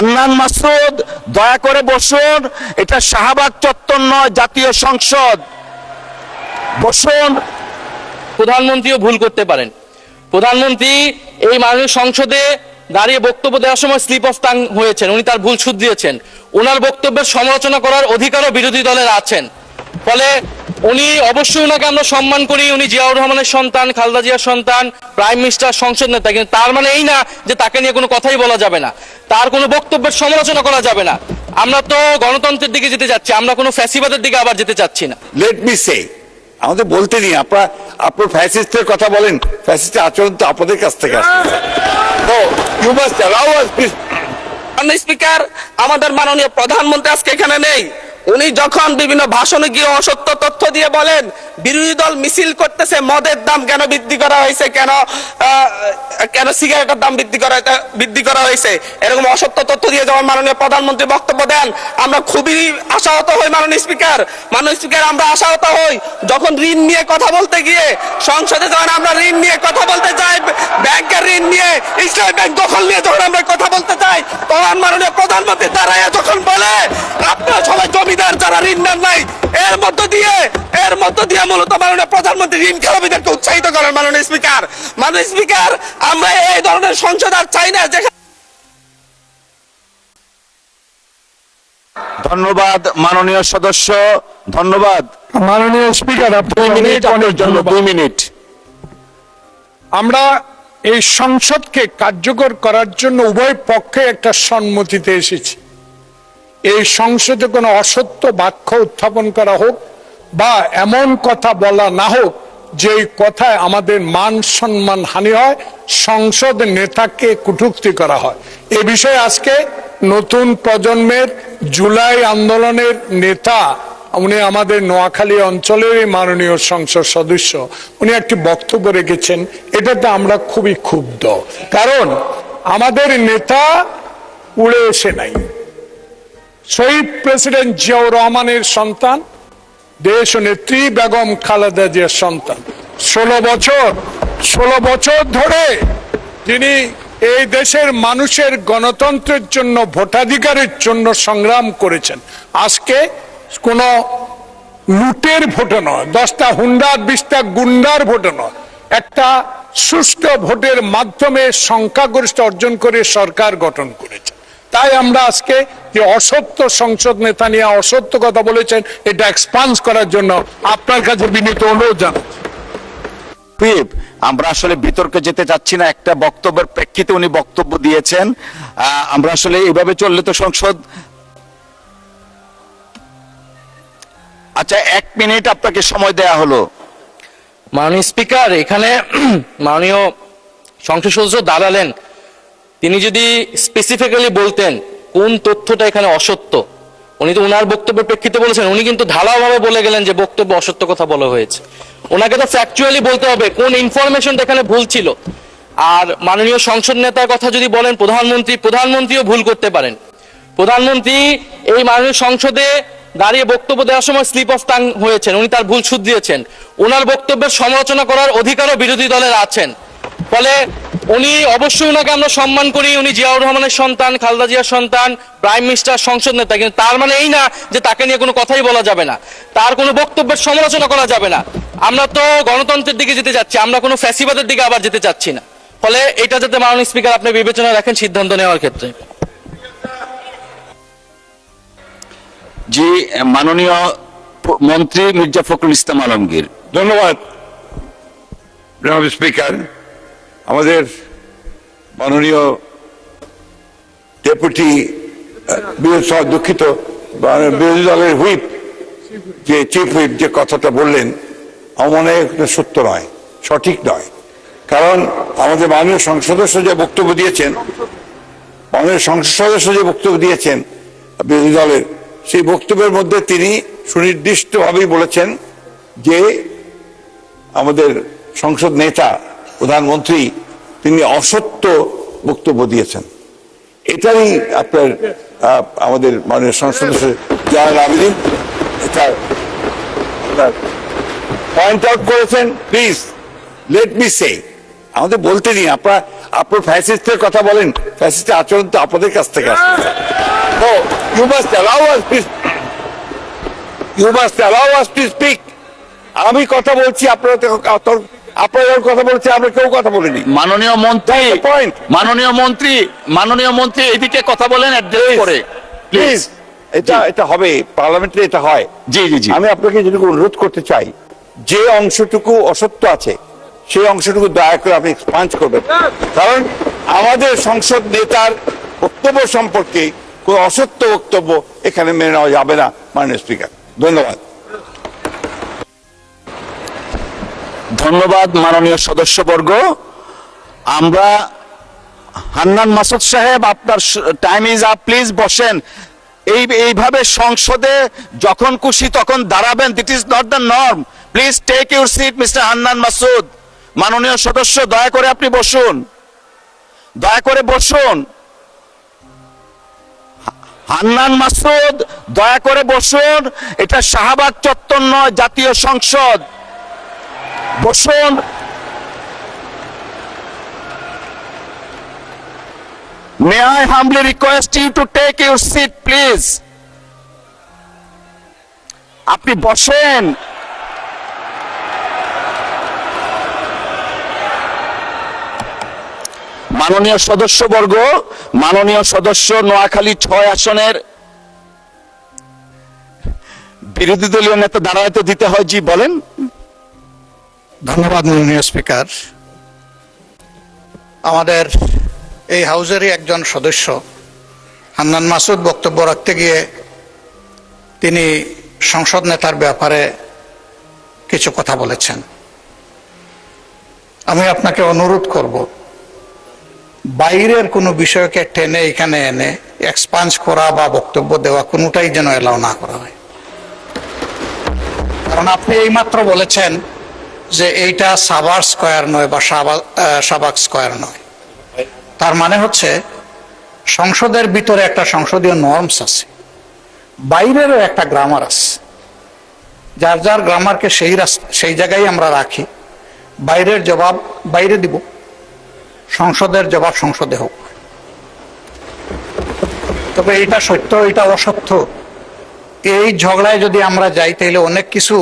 হান্নান মাসুদ, দয়া করে বসুন। এটা শাহবাগ চত্বর নয়, জাতীয় সংসদ। বসুন। প্রধানমন্ত্রীও ভুল করতে পারেন। প্রধানমন্ত্রী এই মাননীয় সংসদে দাঁড়িয়ে বক্তব্য দেওয়ার সময় স্লিপ অফ টাং হয়েছেন, উনি তার ভুল শুধরিয়েছেন। ওনার বক্তব্যের সমালোচনা করার অধিকারও বিরোধী দলের আছেন। ফলে উনি অবশ্যই ওনাকে আমরা সম্মান করি, উনি জিয়াউর রহমানের সন্তান, খালেদা জিয়ার সন্তান, প্রাইম মিনিস্টার, সংসদ নেতা, কিন্তু তার মানে এই না যে তাকে নিয়ে কোনো কথাই বলা যাবে না, তার কোনো বক্তব্যের সমালোচনা করা যাবে না। আমরা তো গণতন্ত্রের দিকে যেতে চাচ্ছি, আমরা কোনো ফ্যাসিবাদের দিকে আবার যেতে চাচ্ছি না। লেট মি সে, আমাদের বলতে নিন, আপনার ফ্যাসিস্টের কথা বলেন, ফ্যাসিস্টের আচরণ তো আপনাদের কাছ থেকে আসছে। You must allow us please. Speaker, আমাদের মাননীয় প্রধানমন্ত্রী আজকে এখানে নেই। উনি যখন বিভিন্ন ভাষণে গিয়ে অসত্য তথ্য দিয়ে বলেন বিরোধী দল মিছিল করতেছে মদের দাম কেন বৃদ্ধি করা হয়েছে, কেন সিগারেটের দাম বৃদ্ধি করা হয়েছে, এরকম অসত্য তথ্য দিয়ে যখন মাননীয় প্রধানমন্ত্রী বক্তব্য দেন, আমরা খুবই আশাহত হই। মাননীয় স্পিকার, আমরা আশাহত হই যখন ঋণ নিয়ে কথা বলতে গিয়ে সংসদে, যখন আমরা ঋণ নিয়ে কথা বলতে চাই, ব্যাংকের ঋণ নিয়ে, ইসলামী ব্যাংক দখল নিয়ে যখন আমরা কথা বলতে চাই, তখন মাননীয় প্রধানমন্ত্রী দাঁড়ায় যখন বলে আপনারা সবাই জমিদার, যারা ঋণ নেন নাই, এর মধ্য দিয়ে মূলত মাননীয় প্রধানমন্ত্রী ঋণ খেলাপিদেরকে উৎসাহিত করেন। মাননীয় স্পিকার, আমরা এই ধরনের সংসদ আর চাই না যেখানে। ধন্যবাদ মাননীয় সদস্য, ধন্যবাদ মাননীয় স্পিকার। আপনার জন্য 2 মিনিট। আমরা এই সংসদকে কার্যকর করার জন্য উভয় পক্ষে একটা সম্মতিতে এসেছি। এই সংসদে কোনো অসত্য বাক্য উত্থাপন করা হোক বা এমন কথা বলা না হোক যে কথায় আমাদের মান সম্মান হানি হয়, সংসদ নেতাকে কটূক্তি করা হয়। এ বিষয়ে আজকে নতুন প্রজন্মের জুলাই আন্দোলনের নেতা, উনি আমাদের নোয়াখালী অঞ্চলের মাননীয় সংসদ সদস্য, উনি একটি বক্তব্য রেখেছেন। এটাতে আমরা খুবই ক্ষুব্ধ, কারণ আমাদের নেতা উড়ে এসে নাই। শহীদ প্রেসিডেন্ট জিয়াউর রহমানের সন্তান, দেশ নেত্রী বেগম খালেদা জিয়ার সন্তান। 16 বছর ধরে তিনি এই দেশের মানুষের গণতন্ত্রের জন্য, ভোটাধিকারের জন্য সংগ্রাম করেছেন। আজকে কোন লুটের ভোটে নয়, 10টা হুন্ডার 20টা গুন্ডার ভোটে নয়, একটা সুষ্ঠু ভোটের মাধ্যমে সংখ্যাগরিষ্ঠ অর্জন করে সরকার গঠন করেছে। তাই আমরা আজকে যে অসত্য সংসদ নেতা নিয়ে অসত্য কথা বলেছেন, এটা এক্সপান্স করার জন্য আপনার কাছে বিনীত অনুরোধ জানাচ্ছি। আমরা আসলে বিতর্কে যেতে চাচ্ছি না, একটা বক্তব্যের প্রেক্ষিতে উনি বক্তব্য দিয়েছেন। আমরা আসলে এইভাবে চললে তো সংসদ। আচ্ছা, 1 মিনিট আপনাকে সময় দেয়া হলো। মাননীয় স্পিকার, এখানে মাননীয় সংসদ সদস্য দাঁড়ালেন, তিনি যদি স্পেসিফিক্যালি বলতেন কোন তথ্যটা এখানে অসত্য, উনি তো ওনার বক্তব্যের প্রেক্ষিতে বলেছেন, উনি কিন্তু ঢালাওভাবে বলে গেলেন যে বক্তব্য অসত্য কথা বলা হয়েছে। ওনাকে তো ফ্যাকচুয়ালি বলতে হবে কোন ইনফরমেশনটা এখানে ভুল ছিল। আর মাননীয় সংসদ নেতার কথা যদি বলেন, প্রধানমন্ত্রীও ভুল করতে পারেন। প্রধানমন্ত্রী এই মাননীয় সংসদে দাঁড়িয়ে বক্তব্য দেওয়ার সময় স্লিপ অফ টাং হয়েছেন, উনি তার ভুল শুধরিয়েছেন। ওনার বক্তব্যের সমালোচনা করার অধিকারও বিরোধী দলের আছেন। ফলে উনি অবশ্যই ওনাকে আমরা সম্মান করি, উনি জিয়াউর রহমানের সন্তান, খালেদা জিয়ার সন্তান, প্রাইম মিনিস্টার, সংসদ নেতা, কিন্তু তার মানে এই না যে তাকে নিয়ে কোনো কথাই বলা যাবে না, তার কোনো বক্তব্যের সমালোচনা করা যাবে না। আমরা তো গণতন্ত্রের দিকে যেতে চাচ্ছি, আমরা কোনো ফ্যাসিবাদের দিকে আবার যেতে চাচ্ছি না। ফলে এটা যাতে মাননীয় স্পিকার আপনি বিবেচনায় রাখেন সিদ্ধান্ত নেওয়ার ক্ষেত্রে। জি, মাননীয় মন্ত্রী মির্জা ফখরুল ইসলাম আলমগীর। ধন্যবাদ জনাব স্পিকার। আমাদের মাননীয় ডেপুটি দুঃখিত বিরোধী দলের হুইপ, যে চিফ হুইপ যে কথাটা বললেন, আমার মনে হয় সত্য নয়, সঠিক নয়। কারণ আমাদের মাননীয় সংসদ সদস্য যে বক্তব্য দিয়েছেন, বিরোধী দলের, সেই বক্তব্যের মধ্যে তিনি সুনির্দিষ্টভাবেই বলেছেন যে আমাদের সংসদ নেতা, প্রধানমন্ত্রী, তিনি অসত্য বক্তব্য দিয়েছেন। এটাই আপনার আমাদের মাননীয় সংসদ সদস্য জয়নাল আবেদীন এটা পয়েন্ট আউট করেছেন। প্লিজ লেট মি সে, আমাদের বলতে নিন, আপনার ফ্যাসিস্টের কথা বলেন, ফ্যাসিস্টের আচরণ তো আপনাদের কাছ থেকে আসছে। তো you must allow us to speak. আমি কথা বলছি, আপনারা কথা বলছি, আমরা কেউ কথা বলিনি। মাননীয় মন্ত্রী, That's the point. মাননীয় মন্ত্রী এদিকে কথা বলেন অ্যাড্রেস করে প্লিজ। এটা হবে, পার্লামেন্টে এটা হয়। জি। আমি আপনাকে যেটুকু অনুরোধ করতে চাই, যে অংশটুকু অসত্য আছে সেই অংশটুকু দয়া করে আপনি এক্সপাঞ্জ করবেন, কারণ আমাদের সংসদ নেতার বক্তব্য সম্পর্কে কোন অসত্য বক্তব্য এখানে মেনে নেওয়া যাবে না। মাননীয় স্পিকার, ধন্যবাদ। ধন্যবাদ মাননীয় সদস্যবর্গ। আমরা হান্নান মাসুদ সাহেব, আপনার টাইম ইজ আপ, প্লিজ বসেন। এইভাবে সংসদে যখন খুশি তখন দাঁড়াবেন, this is not the norm. Please take your seat mister Hannan Masud. মাননীয় সদস্য, দয়া করে আপনি বসুন, দয়া করে বসুন। হান্নান মাসুদ, দয়া করে বসুন। এটা শাহবাগ চত্বর নয়, জাতীয় সংসদ। বসুন। May I humbly request you to take your seat, please? আপনি বসেন। মাননীয় সদস্যবর্গ, মাননীয় সদস্য নোয়াখালী 6 আসনের বিরোধী দলীয় নেতা দাঁড়াতে দিতে হয়। জি বলেন। ধন্যবাদ মাননীয় স্পিকার। আমাদের এই হাউজেরই একজন সদস্য হান্নান মাসুদ বক্তব্য রাখতে গিয়ে তিনি সংসদ নেতার ব্যাপারে কিছু কথা বলেছেন। আমি আপনাকে অনুরোধ করব, বাইরের কোনো বিষয়কে টেনে এখানে এনে এক্সপাঞ্জ করা বা বক্তব্য দেওয়া কোনোটাই যেন এলাও না করা হয়। কারণ আপনি এইমাত্র বলেছেন যে এইটা সাভার স্কয়ার নয় বা শাহবাগ স্কয়ার নয়। তার মানে হচ্ছে সংসদের ভিতরে একটা সংসদীয় নর্মস আছে, বাইরেরও একটা গ্রামার আছে। যার যার গ্রামারকে সেই জায়গায় আমরা রাখি। বাইরের জবাব বাইরে দিব, সংসদের জবাব সংসদে হোক। তবে এটা সত্য, এটা অসত্য, এই ঝগড়ায় যদি আমরা যাই তাহলে অনেক কিছু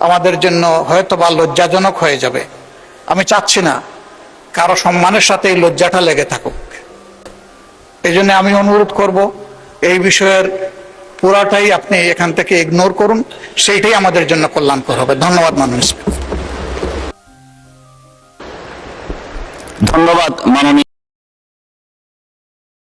আমাদের জন্য হয়তো বা লজ্জাজনক হয়ে যাবে। আমি চাচ্ছি না কারো সম্মানের সাথে এই লজ্জাটা লেগে থাকুক। এই জন্য আমি অনুরোধ করব, এই বিষয়ের পুরাটাই আপনি এখান থেকে ইগনোর করুন, সেইটাই আমাদের জন্য কল্যাণকর হবে। ধন্যবাদ মাননীয় স্পিকার। ধন্যবাদ মাননীয়